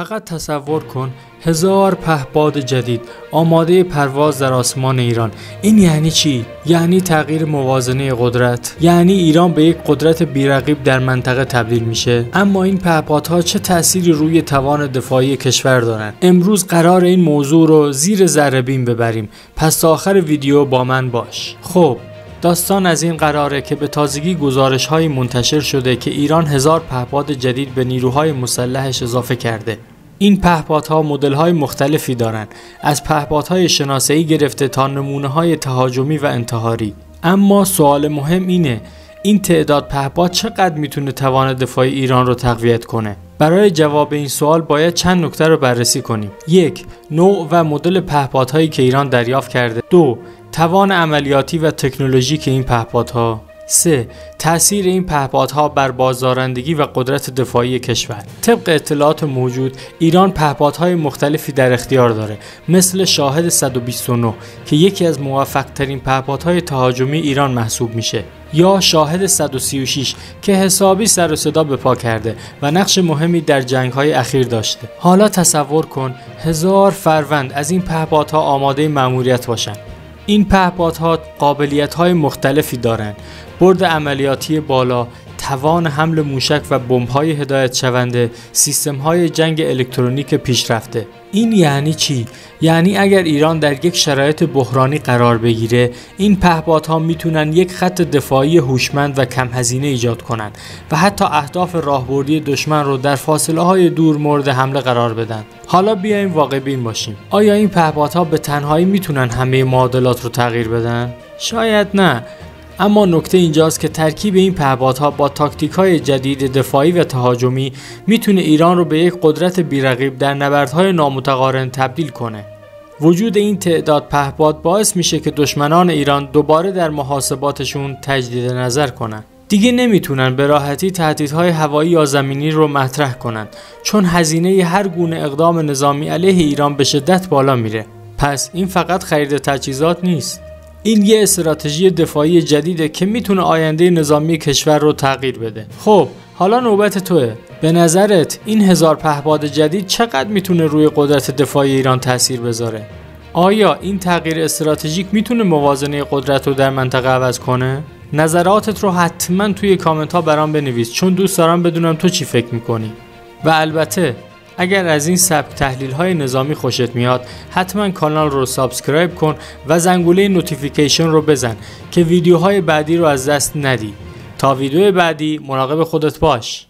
فقط تصور کن 1000 پهپاد جدید آماده پرواز در آسمان ایران. این یعنی چی؟ یعنی تغییر موازنه قدرت، یعنی ایران به یک قدرت بی‌رقیب در منطقه تبدیل میشه. اما این پهپادها چه تأثیری روی توان دفاعی کشور دارن؟ امروز قرار این موضوع رو زیر ذره‌بین ببریم، پس تا آخر ویدیو با من باش. خب داستان از این قراره که به تازگی گزارش‌هایی منتشر شده که ایران 1000 پهپاد جدید به نیروهای مسلحش اضافه کرده. این پهپادها مدل‌های مختلفی دارن، از پهپادهای شناسایی گرفته تا نمونه‌های تهاجمی و انتحاری. اما سوال مهم اینه، این تعداد پهپاد چقدر میتونه توان دفاعی ایران رو تقویت کنه؟ برای جواب این سوال باید چند نکته رو بررسی کنیم. 1. نوع و مدل پهپادهایی که ایران دریافت کرده. 2. توان عملیاتی و تکنولوژیک این پهپادها. 3. تأثیر این پهپادها بر بازدارندگی و قدرت دفاعی کشور. طبق اطلاعات موجود ایران پهپادهای مختلفی در اختیار داره، مثل شاهد 129 که یکی از موفق ترین پهپادهای تهاجمی ایران محسوب میشه، یا شاهد 136 که حسابی سر و صدا به پا کرده و نقش مهمی در جنگ‌های اخیر داشته. حالا تصور کن 1000 فروند از این پهپادها آماده مأموریت باشن. این پهپادها قابلیت‌های مختلفی دارند: برد عملیاتی بالا، توان حمل موشک و بمب‌های هدایت شونده، سیستم‌های جنگ الکترونیک پیشرفته. این یعنی چی؟ یعنی اگر ایران در یک شرایط بحرانی قرار بگیره، این پهپادها میتونن یک خط دفاعی هوشمند و کم هزینه ایجاد کنند و حتی اهداف راهبردی دشمن رو در فاصله‌های دور مورد حمله قرار بدن. حالا بیایم واقع‌بین باشیم. آیا این پهپادها به تنهایی میتونن همه معادلات رو تغییر بدن؟ شاید نه. اما نکته اینجاست که ترکیب این پهپادها با تاکتیک‌های جدید دفاعی و تهاجمی میتونه ایران رو به یک قدرت بی‌رقیب در نبردهای نامتقارن تبدیل کنه. وجود این تعداد پهپاد باعث میشه که دشمنان ایران دوباره در محاسباتشون تجدید نظر کنن. دیگه نمیتونن به راحتی تهدیدهای هوایی یا زمینی رو مطرح کنن، چون هزینه هر گونه اقدام نظامی علیه ایران به شدت بالا میره. پس این فقط خرید تجهیزات نیست، این یه استراتژی دفاعی جدیده که میتونه آینده نظامی کشور رو تغییر بده. خب حالا نوبت توه. به نظرت این 1000 پهپاد جدید چقدر میتونه روی قدرت دفاعی ایران تاثیر بذاره؟ آیا این تغییر استراتژیک میتونه موازنه قدرت رو در منطقه عوض کنه؟ نظراتت رو حتما توی کامنت ها برام بنویس، چون دوست دارم بدونم تو چی فکر میکنی. و البته اگر از این سبک تحلیل های نظامی خوشت میاد، حتما کانال رو سابسکرایب کن و زنگوله نوتیفیکیشن رو بزن که ویدیوهای بعدی رو از دست ندی. تا ویدیو بعدی مراقب خودت باش.